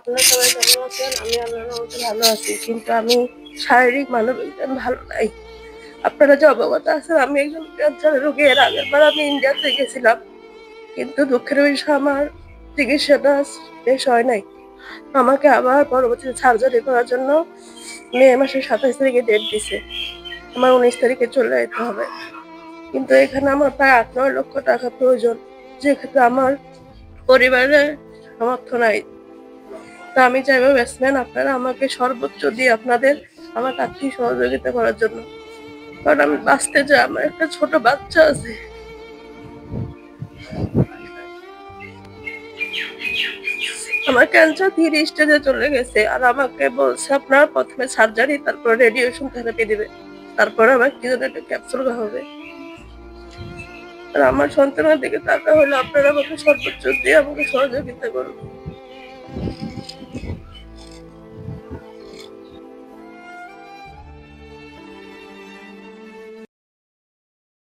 আপনারা সবাই কেমন আছেন? আমি আল্লাহর রহমতে ভালো আছি। কিন্তু আমি শারীরিক মানবিক আমি ভালো নাই। আপনারা যে অবগত আছেন আমি একজন ক্যান্সার রোগী। এর আগেরবার আমি ইন্ডিয়াতে গেছিলাম। কিন্তু দুঃখের বিষয় আমার চিকিৎসাটা শেষ হয় নাই। আমাকে আবার পরবর্তীতে সার্জারি করার জন্য মে মাসের ২৭ তারিখে ডেট দিছে। আমার ১৯ তারিখে চলে যেতে হবে। কিন্তু এখানে আমার প্রায় ৮-৯ লক্ষ টাকা প্রয়োজন। যেক্ষেত্রে আমার পরিবারের সামর্থ্য নাই। তো আমি চাইবো ব্যাটসম্যান আপনারা আমাকে সর্বোচ্চ দিয়ে আপনাদের আমাকে আর্থিক সহযোগিতা করার জন্য। কারণ আমি বাঁচতে চাই, আমার একটা ছোট বাচ্চা আছে। আমার ক্যান্সার ৩ স্টেজে চলে গেছে। আর আমাকে বলছে আপনার প্রথমে সার্জারি, তারপর রেডিয়েশন থেরাপি দিবে, তারপর আবার কি যেন একটা ক্যাপসুল খাওয়াবে। আর আমার সন্তানের দিকে তাকা হলে আপনারা আমাকে সর্বোচ্চ দিয়ে আমাকে সহযোগিতা করুন।